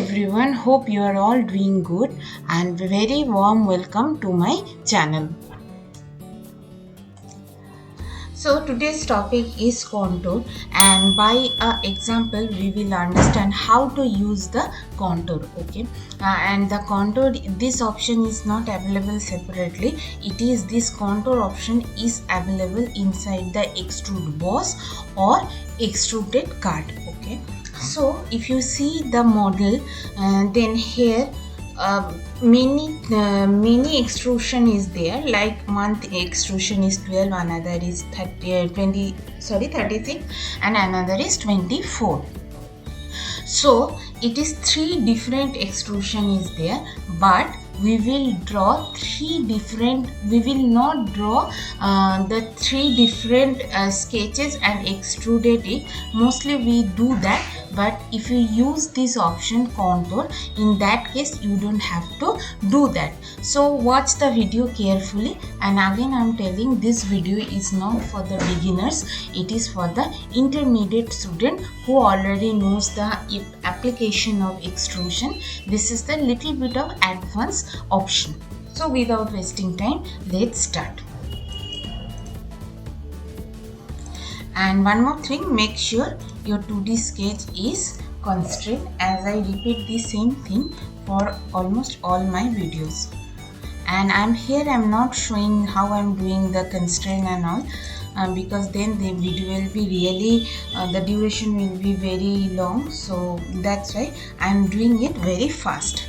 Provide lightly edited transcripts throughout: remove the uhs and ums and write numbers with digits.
everyone, hope you are all doing good and very warm welcome to my channel. So today's topic is contour, and by example we will understand how to use the contour. Okay, and the contour, this option is not available separately. This contour option is available inside the extrude boss or extruded card. Okay, so if you see the model, then here many extrusion is there, like one extrusion is 12, another is 36, and another is 24. So it is three different extrusion is there, but we will draw we will not draw the three different sketches and extruded it. Mostly we do that, but if you use this option contour, in that case you don't have to do that. So watch the video carefully, and again I'm telling, this video is not for the beginners, it is for the intermediate student who already knows the application of extrusion. This is the little bit of advanced option. So without wasting time, let's start. And one more thing, make sure your 2D sketch is constrained, as I repeat the same thing for almost all my videos. And I'm not showing how I'm doing the constraint and all, because then the video will be really the duration will be very long, so that's why I'm doing it very fast.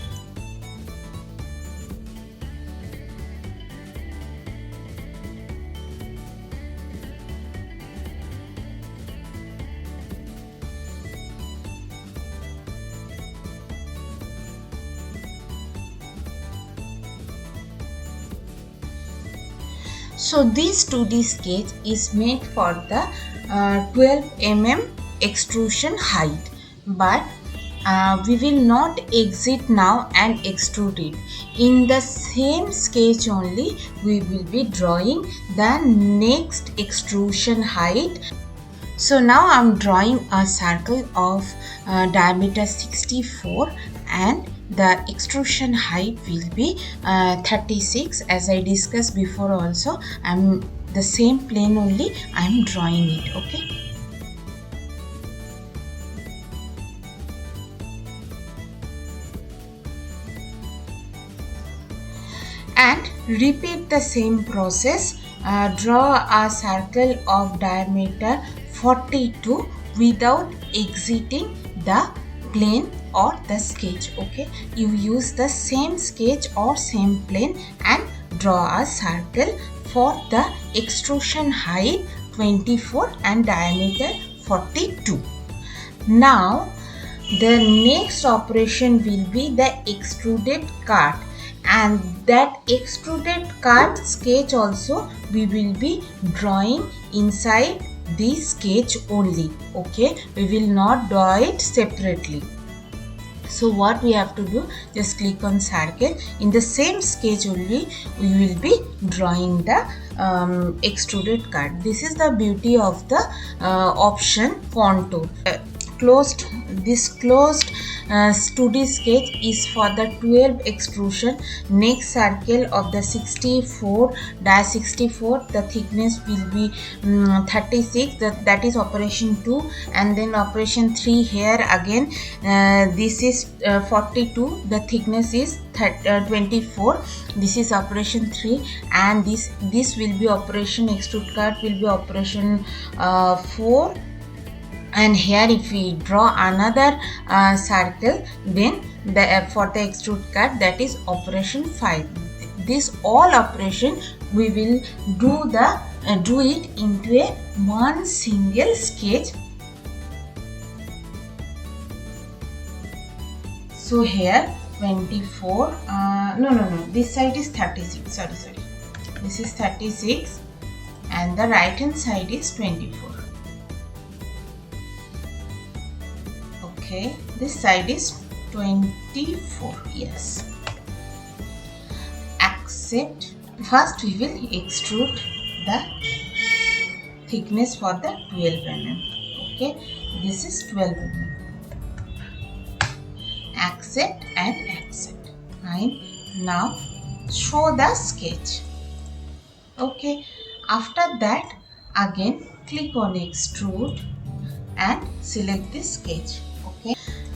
So this 2D sketch is made for the 12 mm extrusion height, but we will not exit now and extrude it. In the same sketch only, we will be drawing the next extrusion height. So now I'm drawing a circle of diameter 64, and the extrusion height will be 36, as I discussed before. Also, I'm the same plane only I'm drawing it. Okay. And repeat the same process. Draw a circle of diameter 42 without exiting the plane or the sketch. Okay, you use the same sketch or same plane and draw a circle for the extrusion height 24 and diameter 42. Now the next operation will be the extruded cut, and that extruded cut sketch also we will be drawing inside this sketch only. Okay, we will not draw it separately. So what we have to do, just click on circle. In the same sketch only we will be drawing the extruded cut. This is the beauty of the option contour. This closed 2D sketch is for the 12 extrusion. Next circle of the 64, the thickness will be 36, that is operation 2, and then operation 3 here again, this is 42, the thickness is 24, this is operation 3, and this will be operation extrude cut will be operation 4. And here if we draw another circle, then for the extrude cut, that is operation 5. This all operation we will do it into one single sketch. So here 24, no, this side is 36, sorry, this is 36 and the right hand side is 24. Okay, this side is 24, yes. Accept. First we will extrude the thickness for the 12 mm. Okay, this is 12 mm. accept and accept. Fine. Now show the sketch. Okay. After that, again click on extrude and select the sketch. Okay.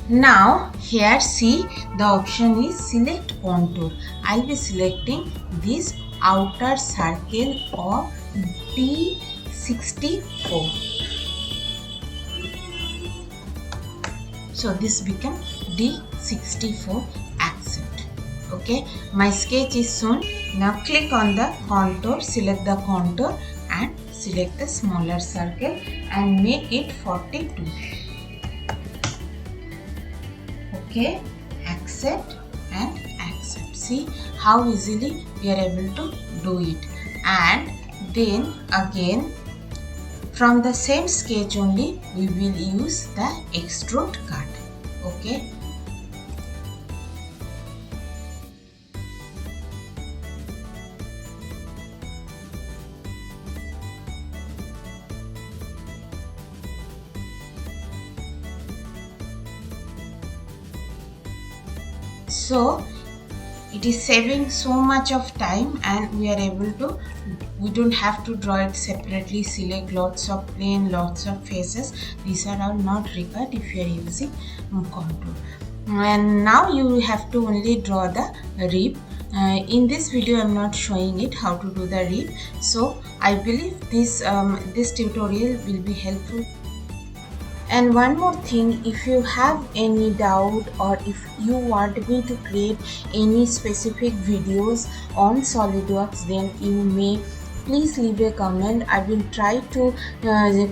Now here see the option is select contour. I'll be selecting this outer circle of D64. So this become D64 accent. Okay, my sketch is shown. Now click on the contour, select the contour and select the smaller circle and make it 42. Okay, accept and accept. See how easily we are able to do it. And then again from the same sketch only we will use the extrude cut. Okay. So it is saving so much of time and we are able to, we don't have to draw it separately, select lots of plane, lots of faces. These are all not required if you are using contour. And now you have to only draw the rib. In this video I am not showing it how to do the rib. So I believe this tutorial will be helpful. And one more thing, if you have any doubt or if you want me to create any specific videos on SolidWorks, then you may please leave a comment. I will try to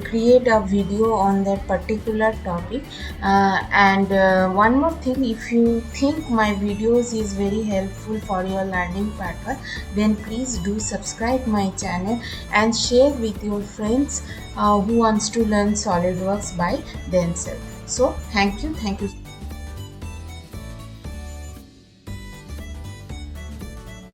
create a video on that particular topic. One more thing, if you think my videos is very helpful for your learning purpose, then please do subscribe my channel and share with your friends who wants to learn SolidWorks by themselves. So thank you.